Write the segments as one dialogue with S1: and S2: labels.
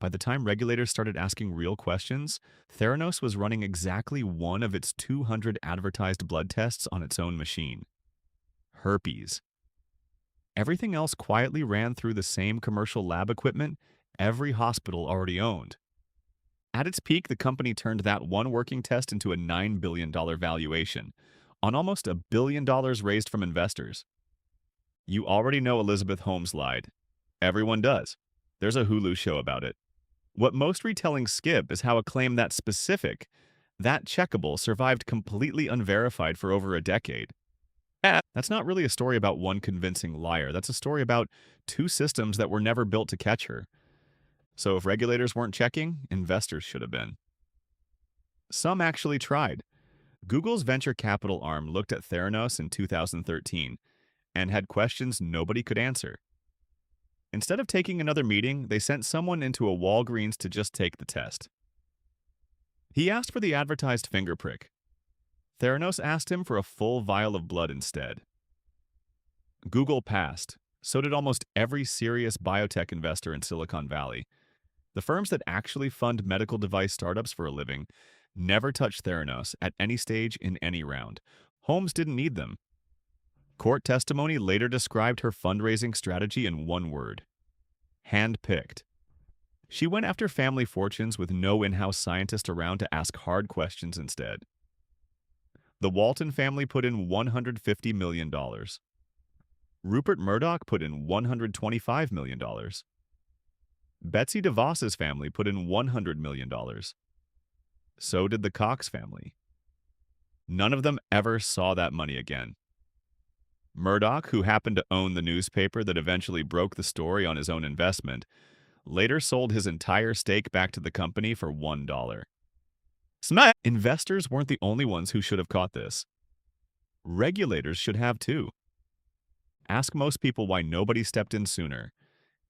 S1: By the time regulators started asking real questions, Theranos was running exactly one of its 200 advertised blood tests on its own machine. Herpes. Everything else quietly ran through the same commercial lab equipment every hospital already owned. At its peak, the company turned that one working test into a $9 billion valuation, on almost $1 billion raised from investors. You already know Elizabeth Holmes lied. Everyone does. There's a Hulu show about it. What most retellings skip is how a claim that specific, that checkable, survived completely unverified for over a decade. That's not really a story about one convincing liar. That's a story about two systems that were never built to catch her. So if regulators weren't checking, investors should have been. Some actually tried. Google's venture capital arm looked at Theranos in 2013 and had questions nobody could answer. Instead of taking another meeting, they sent someone into a Walgreens to just take the test. He asked for the advertised finger prick. Theranos asked him for a full vial of blood instead. Google passed. So did almost every serious biotech investor in Silicon Valley. The firms that actually fund medical device startups for a living never touched Theranos at any stage in any round. Holmes didn't need them. Court testimony later described her fundraising strategy in one word: hand-picked. She went after family fortunes with no in-house scientist around to ask hard questions instead. The Walton family put in $150 million. Rupert Murdoch put in $125 million. Betsy DeVos's family put in $100 million. So did the Cox family. None of them ever saw that money again. Murdoch, who happened to own the newspaper that eventually broke the story on his own investment, later sold his entire stake back to the company for $1. Investors weren't the only ones who should have caught this. Regulators should have too. Ask most people why nobody stepped in sooner,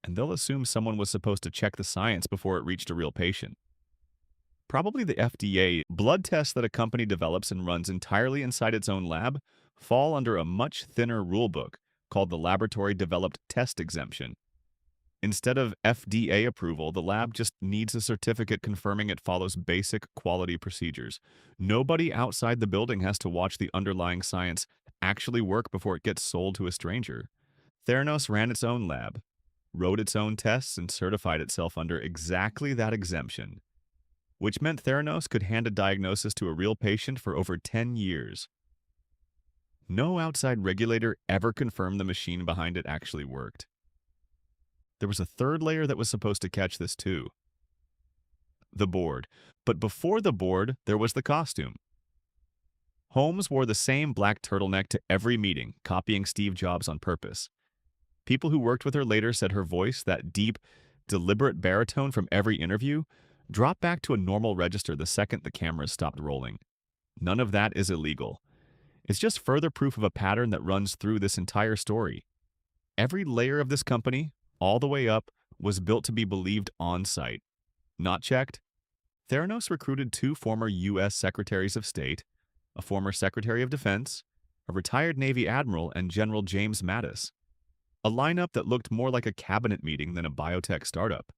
S1: and they'll assume someone was supposed to check the science before it reached a real patient. Probably the FDA. Blood tests that a company develops and runs entirely inside its own lab fall under a much thinner rulebook called the Laboratory Developed Test Exemption. Instead of FDA approval, the lab just needs a certificate confirming it follows basic quality procedures. Nobody outside the building has to watch the underlying science actually work before it gets sold to a stranger. Theranos ran its own lab, wrote its own tests, and certified itself under exactly that exemption, which meant Theranos could hand a diagnosis to a real patient for over 10 years. No outside regulator ever confirmed the machine behind it actually worked. There was a third layer that was supposed to catch this too. The board. But before the board, there was the costume. Holmes wore the same black turtleneck to every meeting, copying Steve Jobs on purpose. People who worked with her later said her voice, that deep, deliberate baritone from every interview, dropped back to a normal register the second the cameras stopped rolling. None of that is illegal. It's just further proof of a pattern that runs through this entire story. Every layer of this company, all the way up, was built to be believed on-site. Not checked? Theranos recruited 2 former U.S. Secretaries of State, a former Secretary of Defense, a retired Navy Admiral, and General James Mattis. A lineup that looked more like a cabinet meeting than a biotech startup.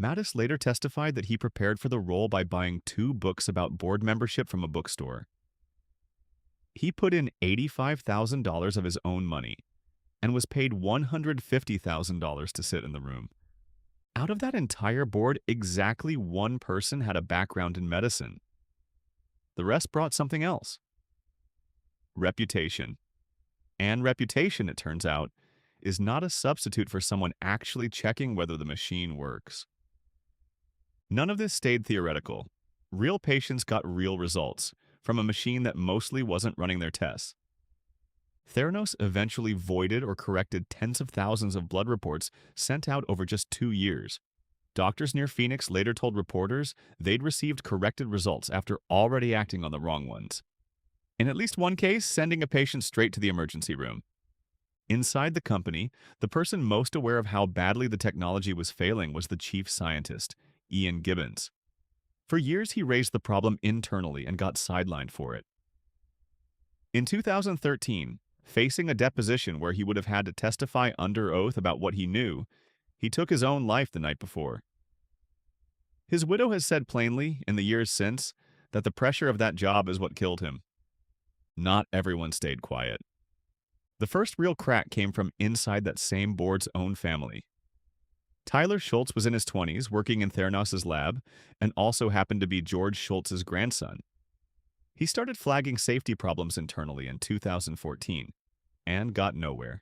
S1: Mattis later testified that he prepared for the role by buying 2 books about board membership from a bookstore. He put in $85,000 of his own money and was paid $150,000 to sit in the room. Out of that entire board, exactly 1 person had a background in medicine. The rest brought something else. Reputation. And reputation, it turns out, is not a substitute for someone actually checking whether the machine works. None of this stayed theoretical. Real patients got real results from a machine that mostly wasn't running their tests. Theranos eventually voided or corrected tens of thousands of blood reports sent out over just 2 years. Doctors near Phoenix later told reporters they'd received corrected results after already acting on the wrong ones. In at least one case, sending a patient straight to the emergency room. Inside the company, the person most aware of how badly the technology was failing was the chief scientist, Ian Gibbons. For years, he raised the problem internally and got sidelined for it. In 2013, facing a deposition where he would have had to testify under oath about what he knew, He took his own life the night before. His widow has said plainly, in the years since, that the pressure of that job is what killed him. Not everyone stayed quiet. The first real crack came from inside that same board's own family. Tyler Schultz was in his 20s, working in Theranos' lab, and also happened to be George Schultz's grandson. He started flagging safety problems internally in 2014, and got nowhere.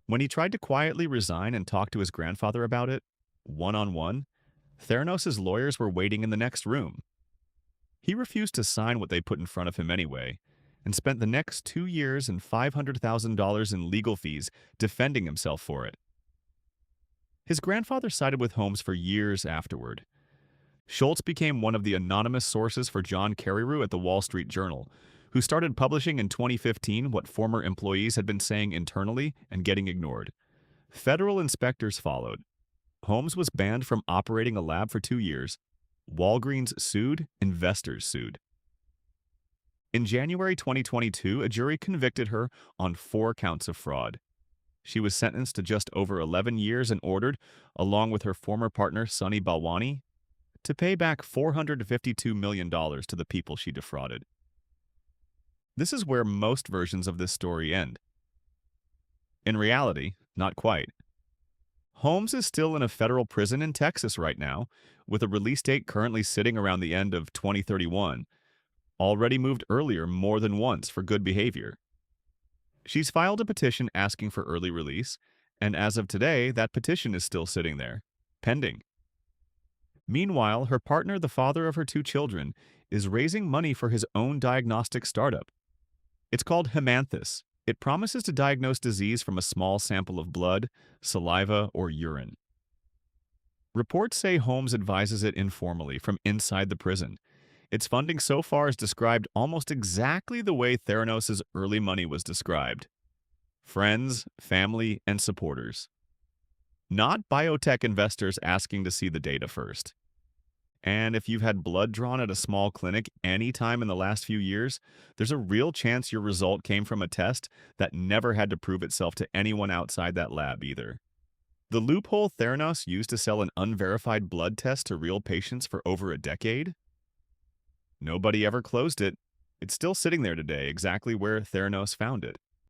S1: When he tried to quietly resign and talk to his grandfather about it, one-on-one, Theranos' lawyers were waiting in the next room. He refused to sign what they put in front of him anyway, and spent the next 2 years and $500,000 in legal fees defending himself for it. His grandfather sided with Holmes for years afterward. Schultz became one of the anonymous sources for John Carreyrou at the Wall Street Journal, who started publishing in 2015 what former employees had been saying internally and getting ignored. Federal inspectors followed. Holmes was banned from operating a lab for 2 years. Walgreens sued, investors sued. In January 2022, a jury convicted her on 4 counts of fraud. She was sentenced to just over 11 years and ordered, along with her former partner Sunny Balwani, to pay back $452 million to the people she defrauded. This is where most versions of this story end. In reality, not quite. Holmes is still in a federal prison in Texas right now, with a release date currently sitting around the end of 2031, already moved earlier more than once for good behavior. She's filed a petition asking for early release, and as of today, that petition is still sitting there, pending. Meanwhile, her partner, the father of her 2 children, is raising money for his own diagnostic startup. It's called Hemanthus. It promises to diagnose disease from a small sample of blood, saliva, or urine. Reports say Holmes advises it informally from inside the prison. Its funding so far is described almost exactly the way Theranos' early money was described. Friends, family, and supporters. Not biotech investors asking to see the data first. And if you've had blood drawn at a small clinic any time in the last few years, there's a real chance your result came from a test that never had to prove itself to anyone outside that lab either. The loophole Theranos used to sell an unverified blood test to real patients for over a decade? Nobody ever closed it. It's still sitting there today, exactly where Theranos found it.